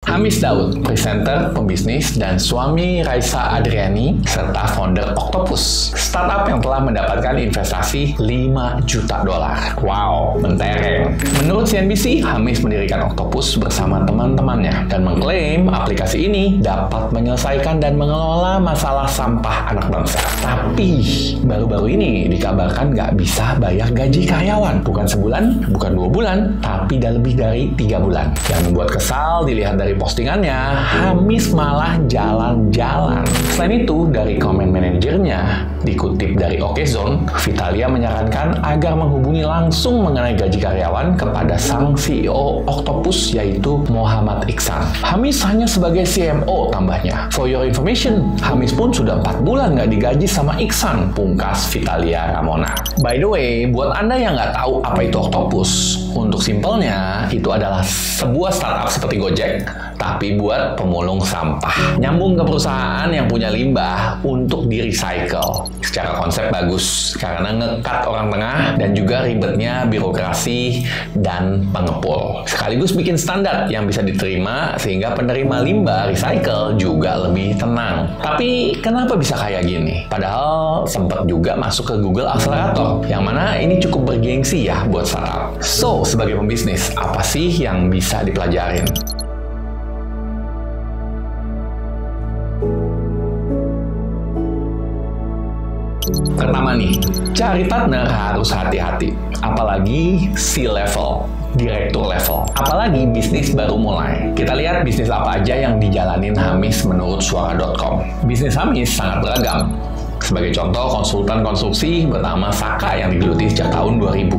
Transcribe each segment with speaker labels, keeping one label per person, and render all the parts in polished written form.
Speaker 1: Hamis Daud, presenter, pembisnis, dan suami Raisa Adriani, serta founder Octopus, startup yang telah mendapatkan investasi $5 juta. Wow, mentereng. Menurut CNBC, Hamis mendirikan Octopus bersama teman-temannya dan mengklaim aplikasi ini dapat menyelesaikan dan mengelola masalah sampah anak bangsa. Tapi, baru-baru ini dikabarkan nggak bisa bayar gaji karyawan. Bukan sebulan, bukan 2 bulan, tapi lebih dari 3 bulan. Yang membuat kesal dilihat dari postingannya, Hamis malah jalan-jalan. Selain itu, dari komen manajernya, dikutip dari Okezone, Vitalia menyarankan agar menghubungi langsung mengenai gaji karyawan kepada sang CEO Octopus, yaitu Muhammad Iksan. Hamis hanya sebagai CMO tambahnya. For your information, Hamis pun sudah 4 bulan nggak digaji sama Iksan, pungkas Vitalia Ramona. By the way, buat Anda yang nggak tahu apa itu Octopus, untuk simpelnya, itu adalah sebuah startup seperti Gojek, tapi buat pemulung sampah. Nyambung ke perusahaan yang punya limbah untuk di-recycle. Secara konsep bagus, karena ngekat orang tengah dan juga ribetnya birokrasi dan pengepul. Sekaligus bikin standar yang bisa diterima sehingga penerima limbah recycle juga lebih tenang. Tapi kenapa bisa kayak gini? Padahal sempat juga masuk ke Google Accelerator, yang mana ini cukup bergengsi ya buat startup. So, sebagai pembisnis, apa sih yang bisa dipelajarin? Pertama nih, cari partner harus hati-hati. Apalagi C-level, direktur level. Apalagi bisnis baru mulai. Kita lihat bisnis apa aja yang dijalanin Hamis menurut Suara.com. Bisnis Hamis sangat beragam. Sebagai contoh, konsultan konstruksi bernama Saka yang digeluti sejak tahun 2000.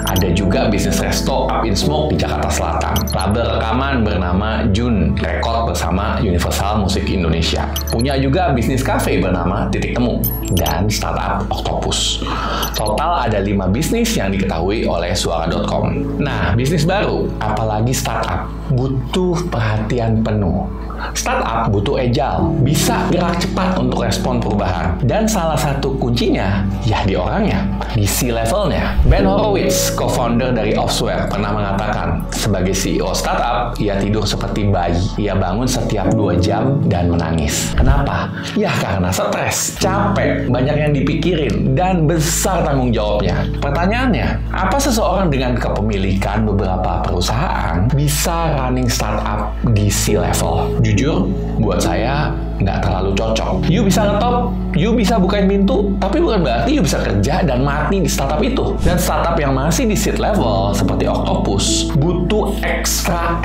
Speaker 1: Ada juga bisnis resto Up in Smoke di Jakarta Selatan. Label rekaman bernama Jun Record bersama Universal Musik Indonesia. Punya juga bisnis cafe bernama Titik Temu. Dan startup Octopus. Total ada 5 bisnis yang diketahui oleh Suara.com. Nah, bisnis baru, apalagi startup, butuh perhatian penuh. Startup butuh agile, bisa gerak cepat untuk respon perubahan. Dan salah satu kuncinya, ya di orangnya, di C-levelnya. Ben Horowitz, co-founder dari Offsware, pernah mengatakan, sebagai CEO startup, ia tidur seperti bayi. Ia bangun setiap 2 jam dan menangis. Kenapa? Ya karena stres, capek, banyak yang dipikirin, dan besar tanggung jawabnya. Pertanyaannya, apa seseorang dengan kepemilikan beberapa perusahaan bisa running startup di C-level? Jujur, buat saya nggak terlalu cocok. You bisa ngetop, you bisa bukain pintu, tapi bukan berarti you bisa kerja dan mati di startup itu. Dan startup yang masih di seed level seperti Octopus butuh ekstra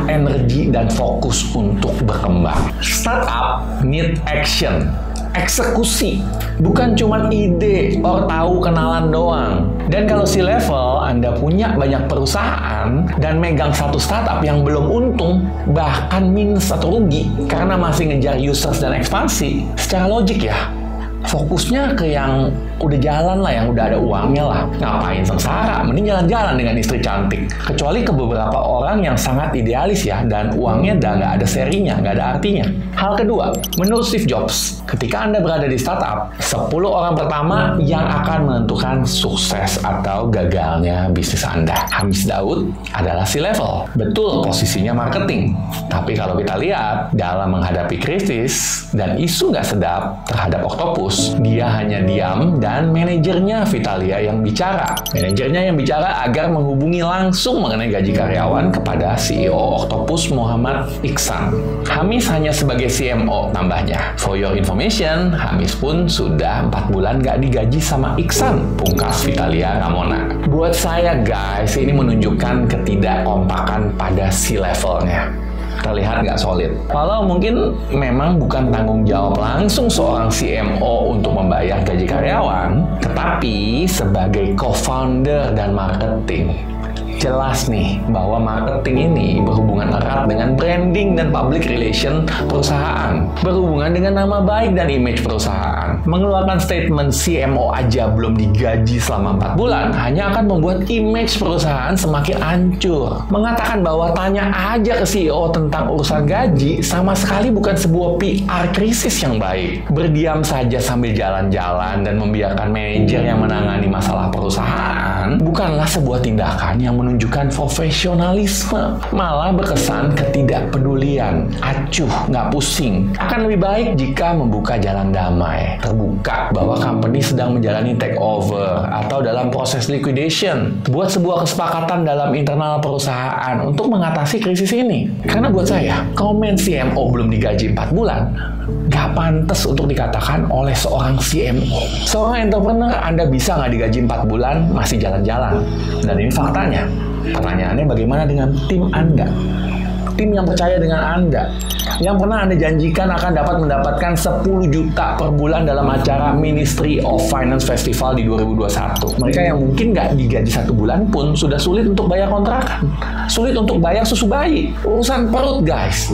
Speaker 1: energi dan fokus untuk berkembang. Startup need action. Eksekusi, bukan cuma ide or tahu kenalan doang. Dan kalau C-level Anda punya banyak perusahaan dan megang satu startup yang belum untung, bahkan minus atau rugi karena masih ngejar users dan ekspansi, secara logik ya, fokusnya ke yang udah jalan lah, yang udah ada uangnya lah. Ngapain sengsara, mending jalan-jalan dengan istri cantik. Kecuali ke beberapa orang yang sangat idealis ya, dan uangnya udah nggak ada serinya, nggak ada artinya. Hal kedua, menurut Steve Jobs, ketika Anda berada di startup, 10 orang pertama yang akan menentukan sukses atau gagalnya bisnis Anda. Hamis Daud adalah C-level. Betul, posisinya marketing. Tapi kalau kita lihat, dalam menghadapi krisis dan isu nggak sedap terhadap Octopus, dia hanya diam dan manajernya Vitalia yang bicara. Manajernya yang bicara agar menghubungi langsung mengenai gaji karyawan kepada CEO Octopus Muhammad Iksan. Hamis hanya sebagai CMO tambahnya. For your information, Hamis pun sudah 4 bulan gak digaji sama Iksan, pungkas Vitalia Ramona. Buat saya guys, ini menunjukkan ketidakkompakan pada C-levelnya. Terlihat nggak solid. Walau mungkin memang bukan tanggung jawab langsung seorang CMO untuk membayar gaji karyawan, tetapi sebagai co-founder dan marketing, jelas nih bahwa marketing ini berhubungan erat dengan branding dan public relation perusahaan, berhubungan dengan nama baik dan image perusahaan. Mengeluarkan statement CMO aja belum digaji selama 4 bulan hanya akan membuat image perusahaan semakin hancur. Mengatakan bahwa tanya aja ke CEO tentang urusan gaji sama sekali bukan sebuah PR krisis yang baik. Berdiam saja sambil jalan-jalan dan membiarkan manajer yang menangani masalah perusahaan bukanlah sebuah tindakan yang menunjukkan menunjukkan profesionalisme, malah berkesan ketidakpedulian, acuh, nggak pusing. Akan lebih baik jika membuka jalan damai, terbuka bahwa company sedang menjalani takeover atau dalam proses liquidation, buat sebuah kesepakatan dalam internal perusahaan untuk mengatasi krisis ini. Karena buat saya, komen CMO belum digaji 4 bulan, nggak pantas untuk dikatakan oleh seorang CMO. Seorang entrepreneur, Anda bisa nggak digaji 4 bulan masih jalan-jalan. Dan ini faktanya. Pertanyaannya, bagaimana dengan tim Anda? Tim yang percaya dengan Anda, yang pernah Anda janjikan akan dapat mendapatkan 10 juta per bulan dalam acara Ministry of Finance Festival di 2021. Mereka yang mungkin nggak digaji 1 bulan pun sudah sulit untuk bayar kontrakan, sulit untuk bayar susu bayi. Urusan perut, guys.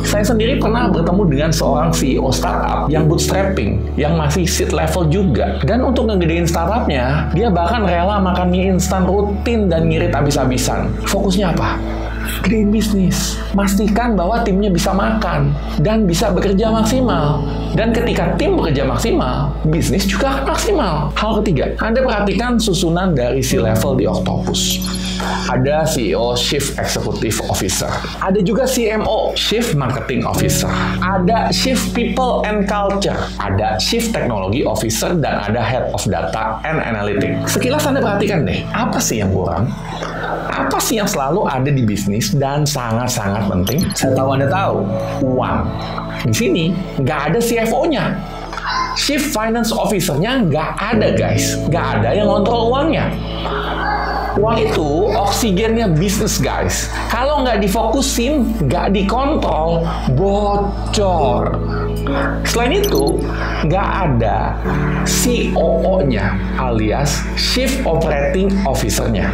Speaker 1: Saya sendiri pernah bertemu dengan seorang CEO startup yang bootstrapping, yang masih seed level juga. Dan untuk ngegedein startupnya, dia bahkan rela makan mie instan rutin dan ngirit habis-habisan. Fokusnya apa? Gedein bisnis. Pastikan bahwa timnya bisa makan dan bisa bekerja maksimal. Dan ketika tim bekerja maksimal, bisnis juga akan maksimal. Hal ketiga, Anda perhatikan susunan dari C-level di Octopus. Ada CEO, Chief Executive Officer. Ada juga CMO, Chief Marketing Officer. Ada Chief People and Culture. Ada Chief Technology Officer, dan ada Head of Data and Analytics. Sekilas Anda perhatikan deh, apa sih yang kurang? Apa sih yang selalu ada di bisnis dan sangat-sangat penting? Saya tahu Anda tahu, uang. Di sini nggak ada CFO-nya. Chief Finance Officer-nya nggak ada, guys. Nggak ada yang ngontrol uangnya. Uang itu oksigennya bisnis, guys. Kalau nggak difokusin, nggak dikontrol, bocor. Selain itu, nggak ada COO-nya alias Chief Operating Officer-nya.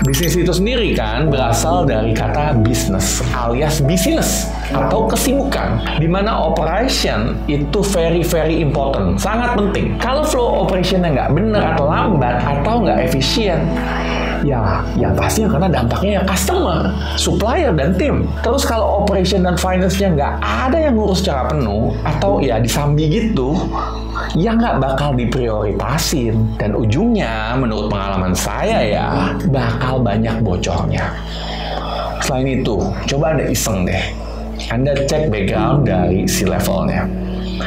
Speaker 1: Bisnis itu sendiri kan berasal dari kata business alias business atau kesibukan, di mana operation itu very important, sangat penting. Kalau flow operationnya nggak benar atau lambat atau nggak efisien, ya yang pasti karena dampaknya ya customer, supplier, dan tim. Terus kalau operation dan finance-nya nggak ada yang ngurus secara penuh atau ya disambi gitu, ya nggak bakal diprioritasin. Dan ujungnya, menurut pengalaman saya ya, bakal banyak bocornya. Selain itu, coba Anda iseng deh. Anda cek background dari C-level-nya.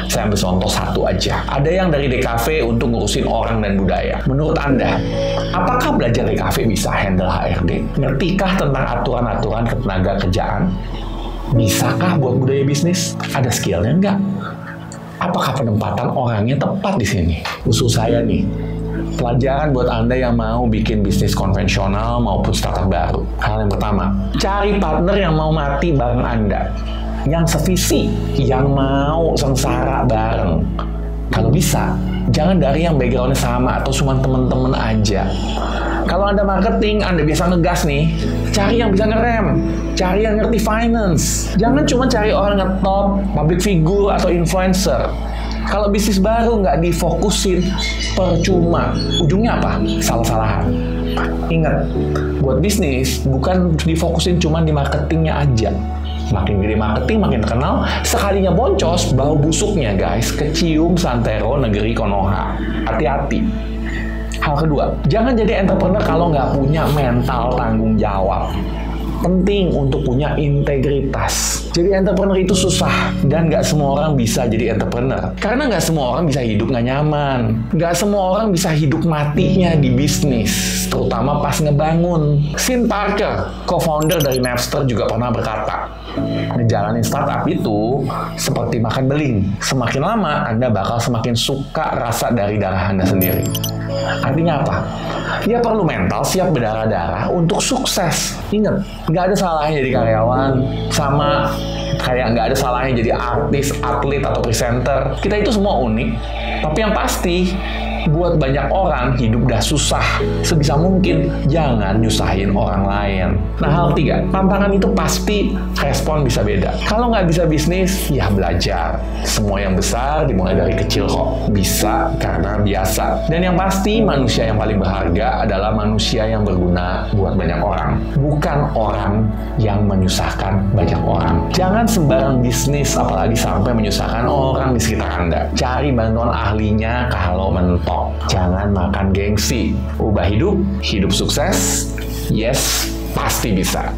Speaker 1: Saya ambil contoh satu aja. Ada yang dari DKV untuk ngurusin orang dan budaya. Menurut Anda, apakah belajar DKV bisa handle HRD? Ngertikah tentang aturan-aturan ketenaga kerjaan? Bisakah buat budaya bisnis? Ada skillnya nggak? Apakah penempatan orangnya tepat di sini? Usul saya nih, pelajaran buat Anda yang mau bikin bisnis konvensional maupun startup baru. Hal yang pertama, cari partner yang mau mati bareng Anda, yang sevisi, yang mau sengsara bareng. Kalau bisa, jangan dari yang background-nya sama atau cuma temen-temen aja. Kalau Anda marketing, Anda biasa ngegas nih, cari yang bisa ngerem, cari yang ngerti finance. Jangan cuma cari orang ngetop, public figure, atau influencer. Kalau bisnis baru nggak difokusin, percuma. Ujungnya apa? Salah-salahan. Ingat, buat bisnis bukan difokusin cuma di marketingnya aja. Makin gede marketing, makin terkenal, sekalinya boncos, bau busuknya guys, kecium santero negeri Konoha. Hati-hati. Hal kedua, jangan jadi entrepreneur kalau nggak punya mental tanggung jawab. Penting untuk punya integritas. Jadi entrepreneur itu susah, dan nggak semua orang bisa jadi entrepreneur. Karena nggak semua orang bisa hidup nggak nyaman. Nggak semua orang bisa hidup matinya di bisnis, terutama pas ngebangun. Sean Parker, co-founder dari Napster, juga pernah berkata, ngejalanin startup itu seperti makan beling. Semakin lama, Anda bakal semakin suka rasa dari darah Anda sendiri. Artinya apa? Ya perlu mental siap berdarah-darah untuk sukses. Ingat, nggak ada salahnya jadi karyawan, sama kayak nggak ada salahnya jadi artis, atlet, atau presenter. Kita itu semua unik, tapi yang pasti, buat banyak orang hidup dah susah. Sebisa mungkin jangan nyusahin orang lain. Nah, hal ketiga, tantangan itu pasti respon bisa beda. Kalau nggak bisa bisnis, ya belajar. Semua yang besar dimulai dari kecil kok. Bisa karena biasa. Dan yang pasti, manusia yang paling berharga adalah manusia yang berguna buat banyak orang. Bukan orang yang menyusahkan banyak orang. Jangan sembarang bisnis, apalagi sampai menyusahkan orang di sekitar Anda. Cari bantuan ahlinya kalau mentok. Jangan makan gengsi. Ubah hidup, hidup sukses, Yes, pasti bisa.